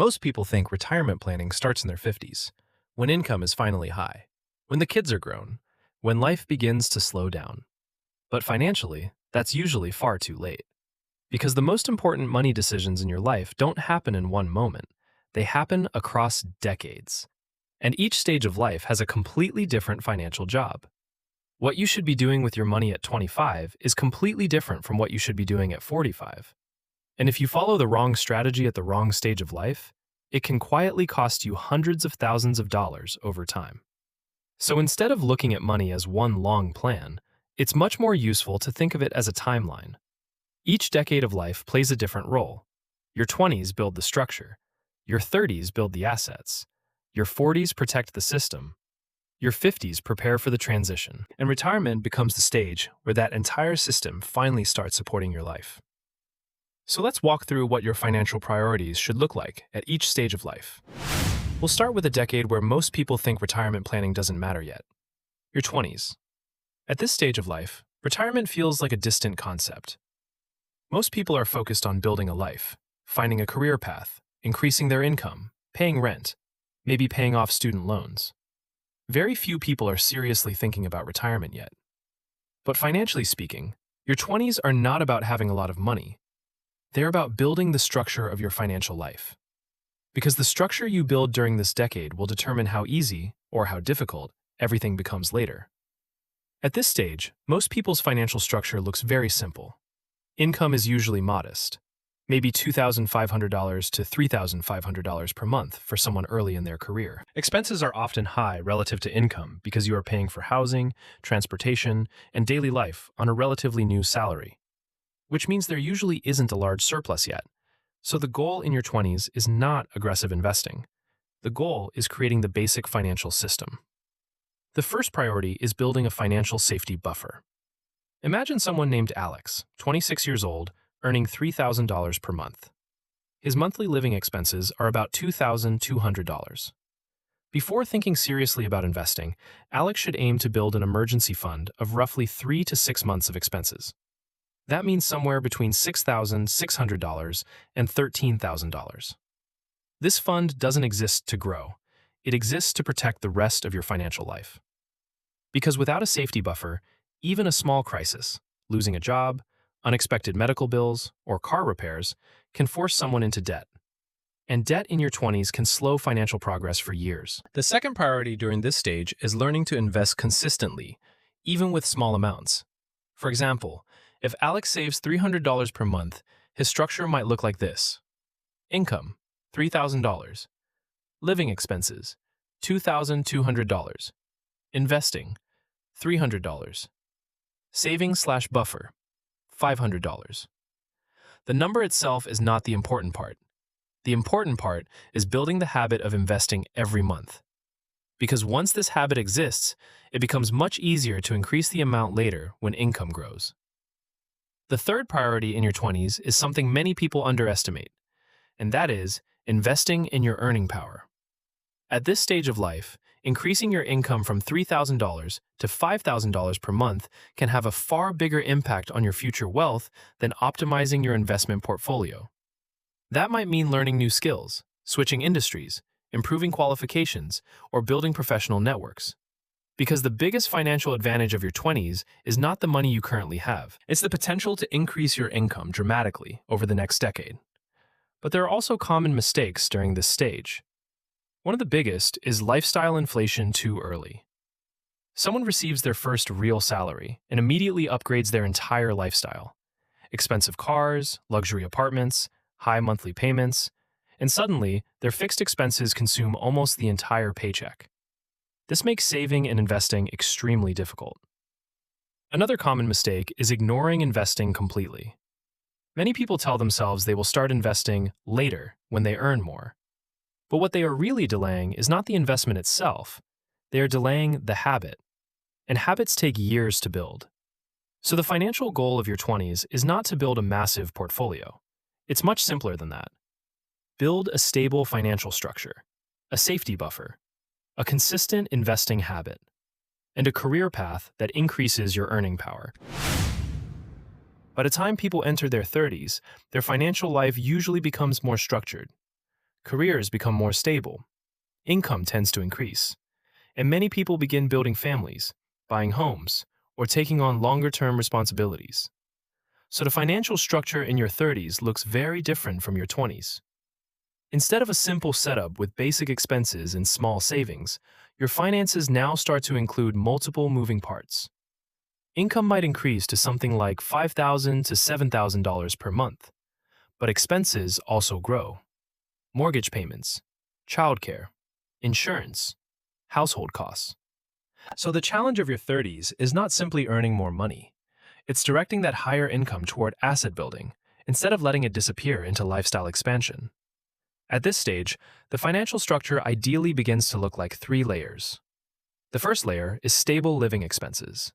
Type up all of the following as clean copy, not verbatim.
Most people think retirement planning starts in their 50s, when income is finally high, when the kids are grown, when life begins to slow down. But financially, that's usually far too late. Because the most important money decisions in your life don't happen in one moment, they happen across decades. And each stage of life has a completely different financial job. What you should be doing with your money at 25 is completely different from what you should be doing at 45. And if you follow the wrong strategy at the wrong stage of life, it can quietly cost you hundreds of thousands of dollars over time. So instead of looking at money as one long plan, it's much more useful to think of it as a timeline. Each decade of life plays a different role. Your 20s build the structure. Your 30s build the assets. Your 40s protect the system. Your 50s prepare for the transition. And retirement becomes the stage where that entire system finally starts supporting your life. So let's walk through what your financial priorities should look like at each stage of life. We'll start with a decade where most people think retirement planning doesn't matter yet. Your 20s. At this stage of life, retirement feels like a distant concept. Most people are focused on building a life, finding a career path, increasing their income, paying rent, maybe paying off student loans. Very few people are seriously thinking about retirement yet. But financially speaking, your 20s are not about having a lot of money. They're about building the structure of your financial life. Because the structure you build during this decade will determine how easy, or how difficult, everything becomes later. At this stage, most people's financial structure looks very simple. Income is usually modest, maybe $2,500 to $3,500 per month for someone early in their career. Expenses are often high relative to income because you are paying for housing, transportation, and daily life on a relatively new salary, which means there usually isn't a large surplus yet. So the goal in your 20s is not aggressive investing. The goal is creating the basic financial system. The first priority is building a financial safety buffer. Imagine someone named Alex, 26 years old, earning $3,000 per month. His monthly living expenses are about $2,200. Before thinking seriously about investing, Alex should aim to build an emergency fund of roughly 3 to 6 months of expenses. That means somewhere between $6,600 and $13,000. This fund doesn't exist to grow. It exists to protect the rest of your financial life. Because without a safety buffer, even a small crisis, losing a job, unexpected medical bills, or car repairs, can force someone into debt. And debt in your 20s can slow financial progress for years. The second priority during this stage is learning to invest consistently, even with small amounts. For example, if Alex saves $300 per month, his structure might look like this. Income, $3,000. Living expenses, $2,200. Investing, $300. Savings/buffer, $500. The number itself is not the important part. The important part is building the habit of investing every month. Because once this habit exists, it becomes much easier to increase the amount later when income grows. The third priority in your 20s is something many people underestimate, and that is investing in your earning power. At this stage of life, increasing your income from $3,000 to $5,000 per month can have a far bigger impact on your future wealth than optimizing your investment portfolio. That might mean learning new skills, switching industries, improving qualifications, or building professional networks. Because the biggest financial advantage of your 20s is not the money you currently have. It's the potential to increase your income dramatically over the next decade. But there are also common mistakes during this stage. One of the biggest is lifestyle inflation too early. Someone receives their first real salary and immediately upgrades their entire lifestyle. Expensive cars, luxury apartments, high monthly payments, and suddenly their fixed expenses consume almost the entire paycheck. This makes saving and investing extremely difficult. Another common mistake is ignoring investing completely. Many people tell themselves they will start investing later when they earn more. But what they are really delaying is not the investment itself. They are delaying the habit. And habits take years to build. So the financial goal of your 20s is not to build a massive portfolio. It's much simpler than that. Build a stable financial structure, a safety buffer, a consistent investing habit, and a career path that increases your earning power. By the time people enter their 30s, their financial life usually becomes more structured. Careers become more stable. Income tends to increase. And many people begin building families, buying homes, or taking on longer-term responsibilities. So the financial structure in your 30s looks very different from your 20s. Instead of a simple setup with basic expenses and small savings, your finances now start to include multiple moving parts. Income might increase to something like $5,000 to $7,000 per month, but expenses also grow. Mortgage payments, childcare, insurance, household costs. So the challenge of your 30s is not simply earning more money. It's directing that higher income toward asset building instead of letting it disappear into lifestyle expansion. At this stage, the financial structure ideally begins to look like 3 layers. The first layer is stable living expenses: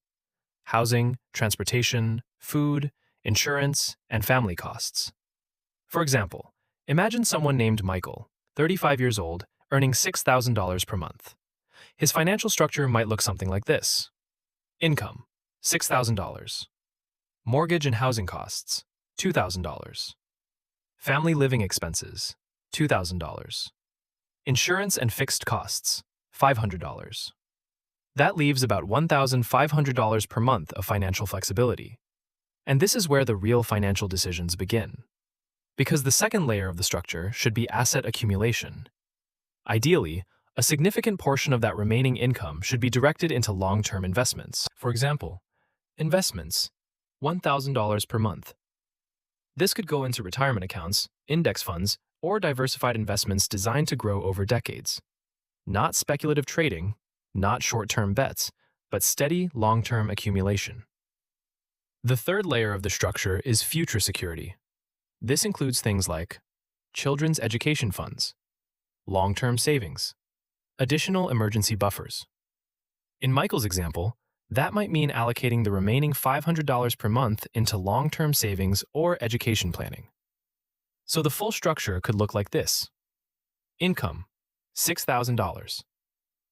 housing, transportation, food, insurance, and family costs. For example, imagine someone named Michael, 35 years old, earning $6,000 per month. His financial structure might look something like this. Income, $6,000. Mortgage and housing costs, $2,000. Family living expenses, $2,000. Insurance and fixed costs, $500. That leaves about $1,500 per month of financial flexibility. And this is where the real financial decisions begin. Because the second layer of the structure should be asset accumulation. Ideally, a significant portion of that remaining income should be directed into long-term investments. For example, investments, $1,000 per month. This could go into retirement accounts, index funds, or diversified investments designed to grow over decades. Not speculative trading, not short-term bets, but steady, long-term accumulation. The third layer of the structure is future security. This includes things like children's education funds, long-term savings, additional emergency buffers. In Michael's example, that might mean allocating the remaining $500 per month into long-term savings or education planning. So the full structure could look like this. Income, $6,000.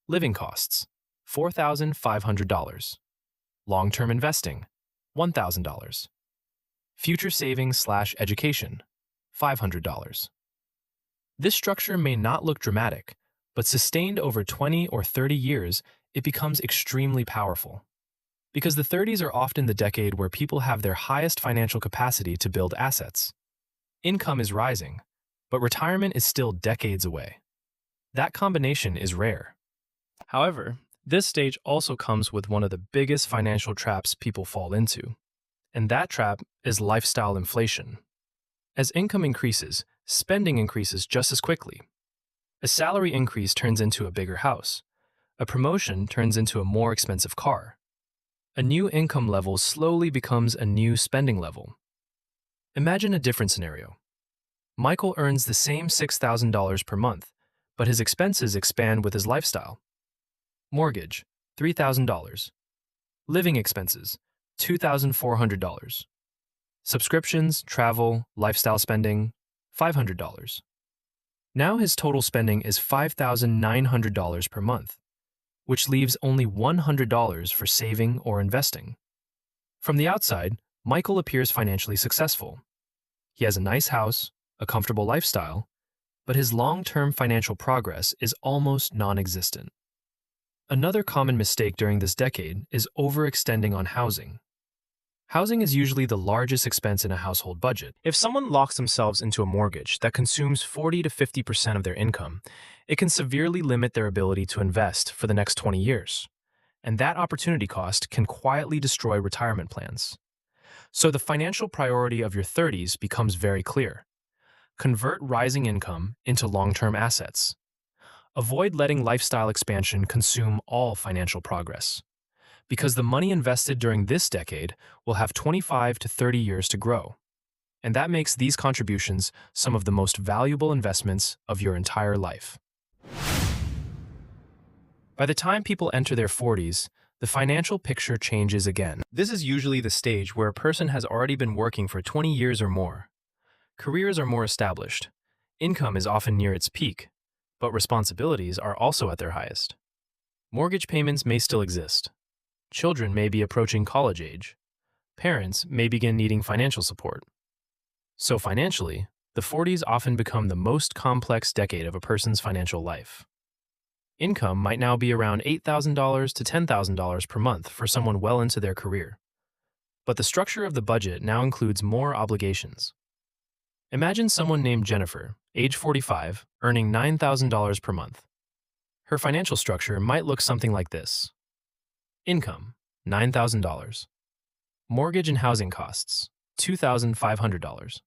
Living costs, $4,500. Long-term investing, $1,000. Future savings/education, $500. This structure may not look dramatic, but sustained over 20 or 30 years, it becomes extremely powerful. Because the 30s are often the decade where people have their highest financial capacity to build assets. Income is rising, but retirement is still decades away. That combination is rare. However, this stage also comes with one of the biggest financial traps people fall into. And that trap is lifestyle inflation. As income increases, spending increases just as quickly. A salary increase turns into a bigger house. A promotion turns into a more expensive car. A new income level slowly becomes a new spending level. Imagine a different scenario. Michael earns the same $6,000 per month, but his expenses expand with his lifestyle. Mortgage, $3,000. Living expenses, $2,400. Subscriptions, travel, lifestyle spending, $500. Now his total spending is $5,900 per month, which leaves only $100 for saving or investing. From the outside, Michael appears financially successful. He has a nice house, a comfortable lifestyle, but his long-term financial progress is almost non-existent. Another common mistake during this decade is overextending on housing. Housing is usually the largest expense in a household budget. If someone locks themselves into a mortgage that consumes 40 to 50% of their income, it can severely limit their ability to invest for the next 20 years. And that opportunity cost can quietly destroy retirement plans. So the financial priority of your 30s becomes very clear. Convert rising income into long-term assets. Avoid letting lifestyle expansion consume all financial progress, because the money invested during this decade will have 25 to 30 years to grow. And that makes these contributions some of the most valuable investments of your entire life. By the time people enter their 40s, the financial picture changes again. This is usually the stage where a person has already been working for 20 years or more. Careers are more established. Income is often near its peak, but responsibilities are also at their highest. Mortgage payments may still exist. Children may be approaching college age. Parents may begin needing financial support. So financially, the 40s often become the most complex decade of a person's financial life. Income might now be around $8,000 to $10,000 per month for someone well into their career. But the structure of the budget now includes more obligations. Imagine someone named Jennifer, age 45, earning $9,000 per month. Her financial structure might look something like this. Income, $9,000. Mortgage and housing costs, $2,500.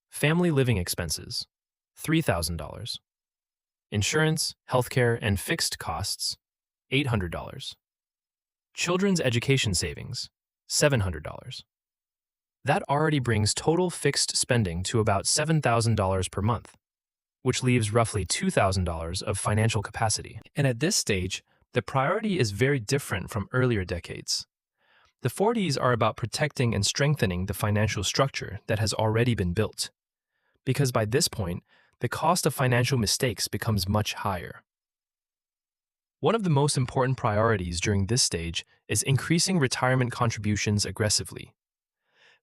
Family living expenses, $3,000. Insurance, healthcare, and fixed costs, $800. Children's education savings, $700. That already brings total fixed spending to about $7,000 per month, which leaves roughly $2,000 of financial capacity. And at this stage, the priority is very different from earlier decades. The 40s are about protecting and strengthening the financial structure that has already been built, because by this point, the cost of financial mistakes becomes much higher. One of the most important priorities during this stage is increasing retirement contributions aggressively.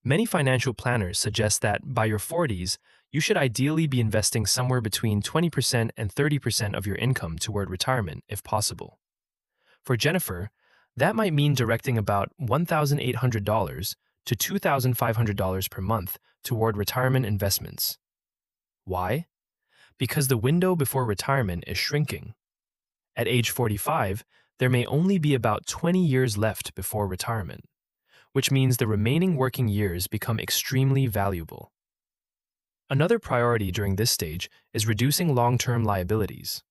Many financial planners suggest that by your 40s, you should ideally be investing somewhere between 20% and 30% of your income toward retirement if possible. For Jennifer, that might mean directing about $1,800 to $2,500 per month toward retirement investments. Why? Because the window before retirement is shrinking. At age 45, there may only be about 20 years left before retirement, which means the remaining working years become extremely valuable. Another priority during this stage is reducing long-term liabilities.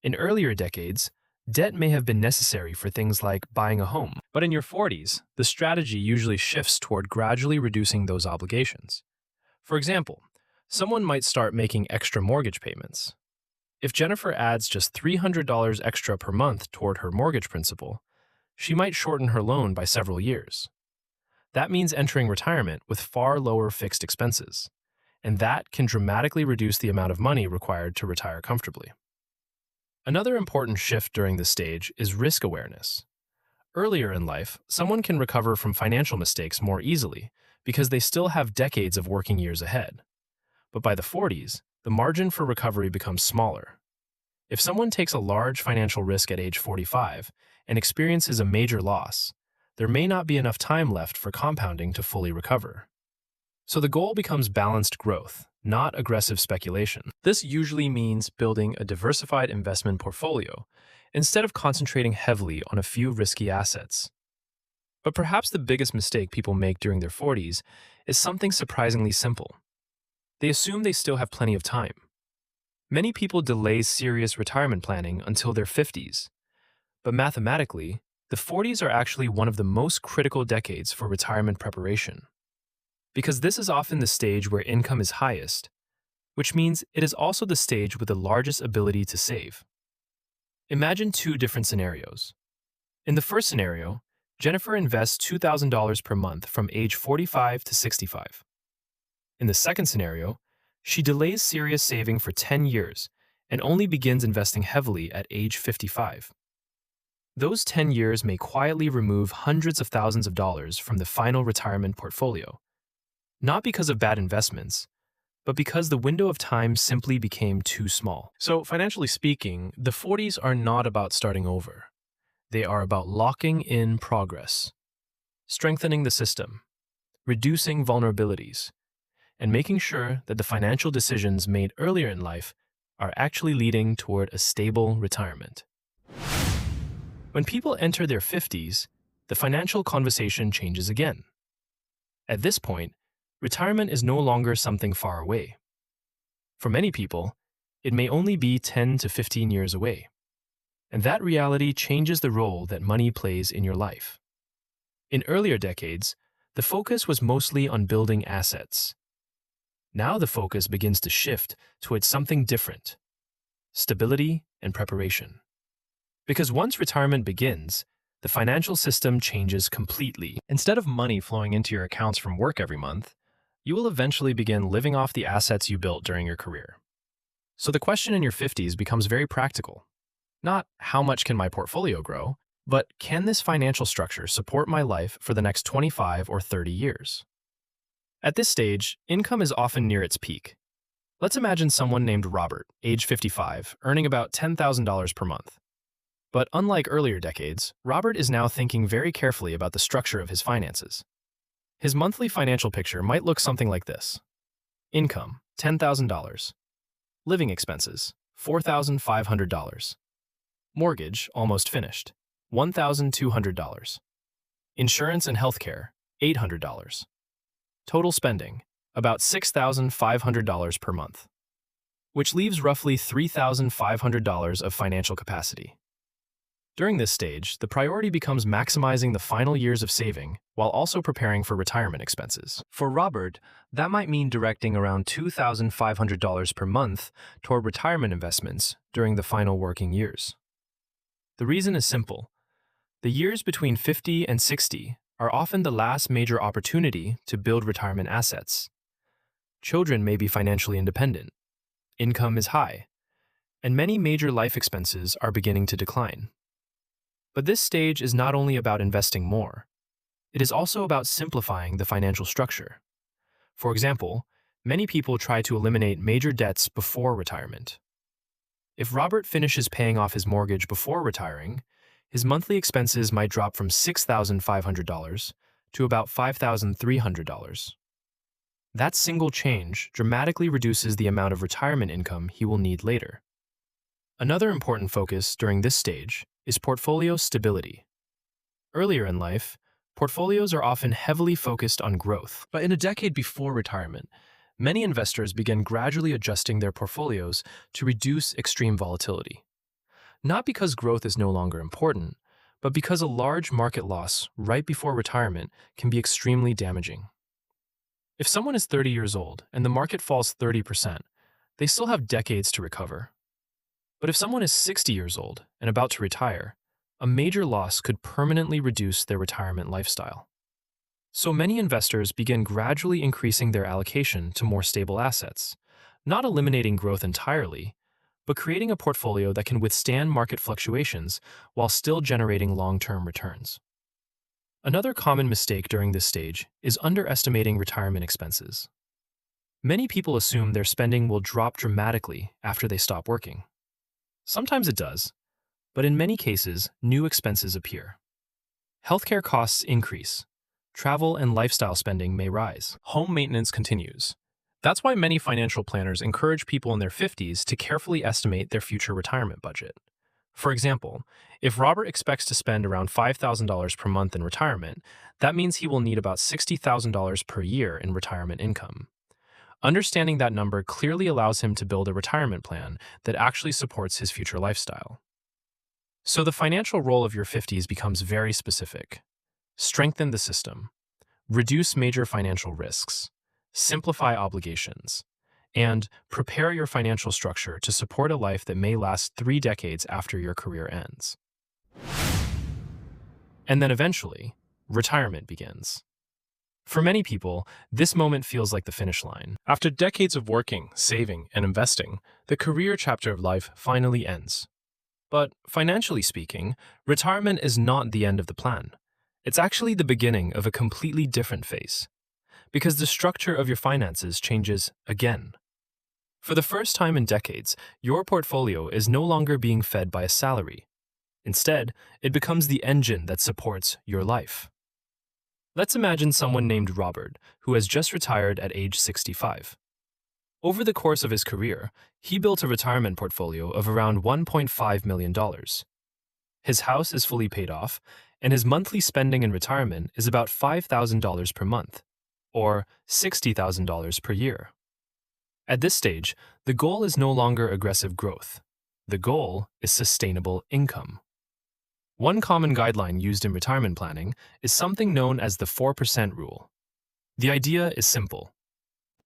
In earlier decades, debt may have been necessary for things like buying a home, but in your 40s, the strategy usually shifts toward gradually reducing those obligations. For example, someone might start making extra mortgage payments. If Jennifer adds just $300 extra per month toward her mortgage principal, she might shorten her loan by several years. That means entering retirement with far lower fixed expenses, and that can dramatically reduce the amount of money required to retire comfortably. Another important shift during this stage is risk awareness. Earlier in life, someone can recover from financial mistakes more easily because they still have decades of working years ahead. But by the 40s, the margin for recovery becomes smaller. If someone takes a large financial risk at age 45 and experiences a major loss, there may not be enough time left for compounding to fully recover. So the goal becomes balanced growth, not aggressive speculation. This usually means building a diversified investment portfolio instead of concentrating heavily on a few risky assets. But perhaps the biggest mistake people make during their 40s is something surprisingly simple. They assume they still have plenty of time. Many people delay serious retirement planning until their 50s, but mathematically, the 40s are actually one of the most critical decades for retirement preparation. Because this is often the stage where income is highest, which means it is also the stage with the largest ability to save. Imagine two different scenarios. In the first scenario, Jennifer invests $2,000 per month from age 45 to 65. In the second scenario, she delays serious saving for 10 years and only begins investing heavily at age 55. Those 10 years may quietly remove hundreds of thousands of dollars from the final retirement portfolio, not because of bad investments, but because the window of time simply became too small. So financially speaking, the 40s are not about starting over. They are about locking in progress, strengthening the system, reducing vulnerabilities, and making sure that the financial decisions made earlier in life are actually leading toward a stable retirement. When people enter their 50s, the financial conversation changes again. At this point, retirement is no longer something far away. For many people, it may only be 10 to 15 years away. And that reality changes the role that money plays in your life. In earlier decades, the focus was mostly on building assets. Now the focus begins to shift towards something different: stability and preparation. Because once retirement begins, the financial system changes completely. Instead of money flowing into your accounts from work every month, you will eventually begin living off the assets you built during your career. So the question in your 50s becomes very practical. Not how much can my portfolio grow, but can this financial structure support my life for the next 25 or 30 years? At this stage, income is often near its peak, Let's imagine someone named Robert, age 55, earning about $10,000 per month. But unlike earlier decades, Robert is now thinking very carefully about the structure of his finances. His monthly financial picture might look something like this. Income, $10,000. Living expenses, $4,500. Mortgage, almost finished, $1,200. Insurance and healthcare, $800. Total spending, about $6,500 per month, which leaves roughly $3,500 of financial capacity. During this stage, the priority becomes maximizing the final years of saving while also preparing for retirement expenses. For Robert, that might mean directing around $2,500 per month toward retirement investments during the final working years. The reason is simple. The years between 50 and 60 are often the last major opportunity to build retirement assets. Children may be financially independent, income is high, and many major life expenses are beginning to decline. But this stage is not only about investing more, it is also about simplifying the financial structure. For example, many people try to eliminate major debts before retirement. If Robert finishes paying off his mortgage before retiring, his monthly expenses might drop from $6,500 to about $5,300. That single change dramatically reduces the amount of retirement income he will need later. Another important focus during this stage is portfolio stability. Earlier in life, portfolios are often heavily focused on growth, but in a decade before retirement, many investors begin gradually adjusting their portfolios to reduce extreme volatility. Not because growth is no longer important, but because a large market loss right before retirement can be extremely damaging. If someone is 30 years old and the market falls 30%, they still have decades to recover. But if someone is 60 years old and about to retire, a major loss could permanently reduce their retirement lifestyle. So many investors begin gradually increasing their allocation to more stable assets, not eliminating growth entirely, but creating a portfolio that can withstand market fluctuations while still generating long-term returns. Another common mistake during this stage is underestimating retirement expenses. Many people assume their spending will drop dramatically after they stop working. Sometimes it does, but in many cases, new expenses appear. Healthcare costs increase. Travel and lifestyle spending may rise. Home maintenance continues. That's why many financial planners encourage people in their 50s to carefully estimate their future retirement budget. For example, if Robert expects to spend around $5,000 per month in retirement, that means he will need about $60,000 per year in retirement income. Understanding that number clearly allows him to build a retirement plan that actually supports his future lifestyle. So the financial role of your 50s becomes very specific. Strengthen the system, reduce major financial risks, simplify obligations, and prepare your financial structure to support a life that may last 3 decades after your career ends. And then eventually, retirement begins. For many people, this moment feels like the finish line. After decades of working, saving, and investing, the career chapter of life finally ends. But financially speaking, retirement is not the end of the plan. It's actually the beginning of a completely different phase, because the structure of your finances changes again. For the first time in decades, your portfolio is no longer being fed by a salary. Instead, it becomes the engine that supports your life. Let's imagine someone named Robert, who has just retired at age 65. Over the course of his career, he built a retirement portfolio of around $1.5 million. His house is fully paid off, and his monthly spending in retirement is about $5,000 per month, or $60,000 per year. At this stage, the goal is no longer aggressive growth. The goal is sustainable income. One common guideline used in retirement planning is something known as the 4% rule. The idea is simple.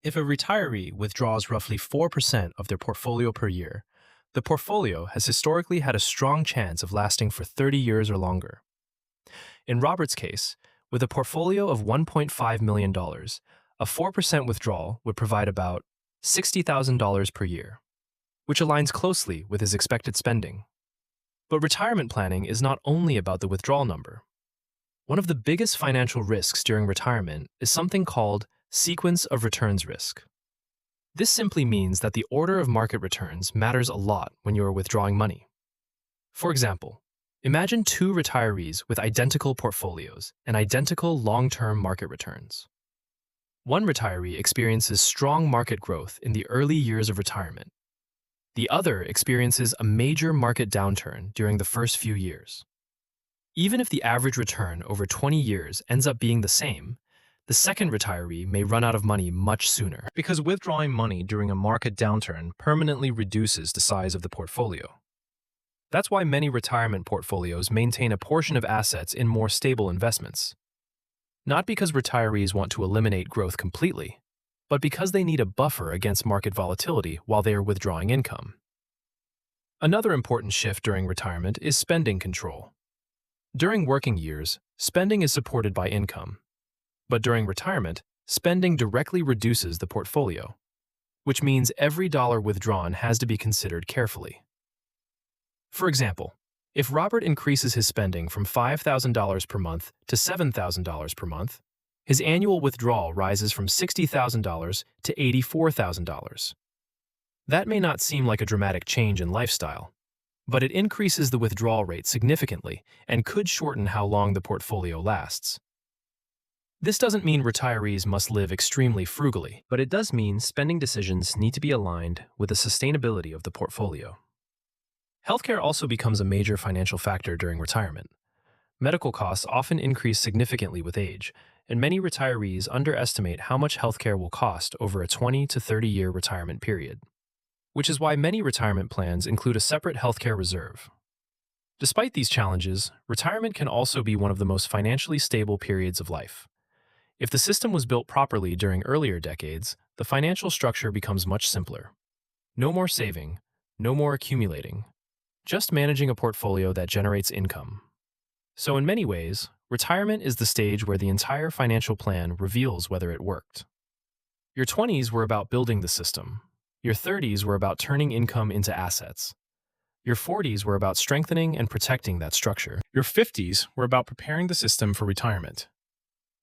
If a retiree withdraws roughly 4% of their portfolio per year, the portfolio has historically had a strong chance of lasting for 30 years or longer. In Robert's case, with a portfolio of $1.5 million, a 4% withdrawal would provide about $60,000 per year, which aligns closely with his expected spending. But retirement planning is not only about the withdrawal number. One of the biggest financial risks during retirement is something called sequence of returns risk. This simply means that the order of market returns matters a lot when you are withdrawing money. For example, imagine two retirees with identical portfolios and identical long-term market returns. One retiree experiences strong market growth in the early years of retirement. The other experiences a major market downturn during the first few years. Even if the average return over 20 years ends up being the same, the second retiree may run out of money much sooner. Because withdrawing money during a market downturn permanently reduces the size of the portfolio. That's why many retirement portfolios maintain a portion of assets in more stable investments. Not because retirees want to eliminate growth completely, but because they need a buffer against market volatility while they are withdrawing income. Another important shift during retirement is spending control. During working years, spending is supported by income. But during retirement, spending directly reduces the portfolio, which means every dollar withdrawn has to be considered carefully. For example, if Robert increases his spending from $5,000 per month to $7,000 per month, his annual withdrawal rises from $60,000 to $84,000. That may not seem like a dramatic change in lifestyle, but it increases the withdrawal rate significantly and could shorten how long the portfolio lasts. This doesn't mean retirees must live extremely frugally, but it does mean spending decisions need to be aligned with the sustainability of the portfolio. Healthcare also becomes a major financial factor during retirement. Medical costs often increase significantly with age, and many retirees underestimate how much healthcare will cost over a 20 to 30-year retirement period, which is why many retirement plans include a separate healthcare reserve. Despite these challenges, retirement can also be one of the most financially stable periods of life. If the system was built properly during earlier decades, the financial structure becomes much simpler. No more saving, no more accumulating, just managing a portfolio that generates income. So in many ways, retirement is the stage where the entire financial plan reveals whether it worked. Your 20s were about building the system. Your 30s were about turning income into assets. Your 40s were about strengthening and protecting that structure. Your 50s were about preparing the system for retirement.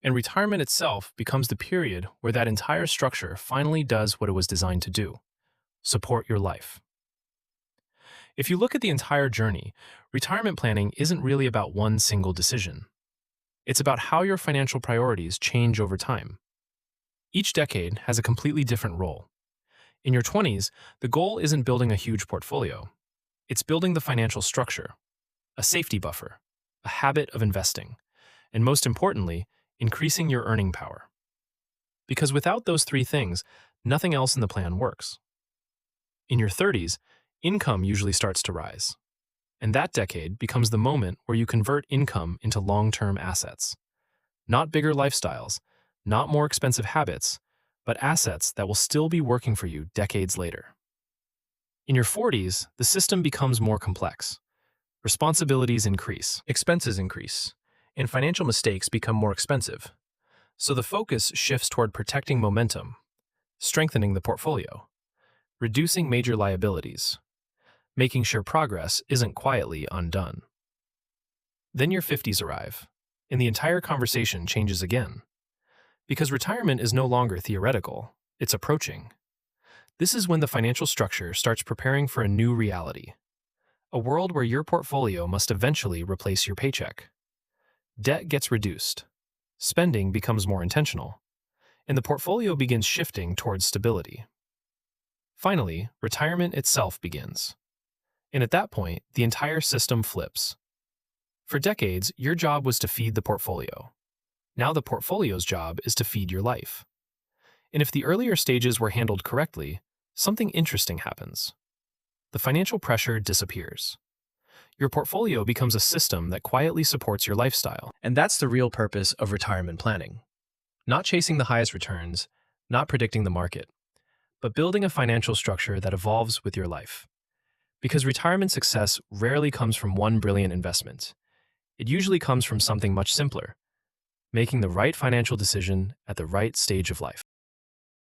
And retirement itself becomes the period where that entire structure finally does what it was designed to do: support your life. If you look at the entire journey, retirement planning isn't really about one single decision. It's about how your financial priorities change over time. Each decade has a completely different role. In your 20s, the goal isn't building a huge portfolio. It's building the financial structure, a safety buffer, a habit of investing, and most importantly, increasing your earning power. Because without those three things, nothing else in the plan works. In your 30s, income usually starts to rise, and that decade becomes the moment where you convert income into long-term assets. Not bigger lifestyles, not more expensive habits, but assets that will still be working for you decades later. In your 40s, the system becomes more complex. Responsibilities increase, expenses increase, and financial mistakes become more expensive. So the focus shifts toward protecting momentum, strengthening the portfolio, reducing major liabilities, making sure progress isn't quietly undone. Then your 50s arrive, and the entire conversation changes again. Because retirement is no longer theoretical, it's approaching. This is when the financial structure starts preparing for a new reality, a world where your portfolio must eventually replace your paycheck. Debt gets reduced, spending becomes more intentional, and the portfolio begins shifting towards stability. Finally, retirement itself begins. And at that point, the entire system flips. For decades, your job was to feed the portfolio. Now the portfolio's job is to feed your life. And if the earlier stages were handled correctly, something interesting happens. The financial pressure disappears. Your portfolio becomes a system that quietly supports your lifestyle. And that's the real purpose of retirement planning. Not chasing the highest returns, not predicting the market, but building a financial structure that evolves with your life. Because retirement success rarely comes from one brilliant investment. It usually comes from something much simpler: making the right financial decision at the right stage of life.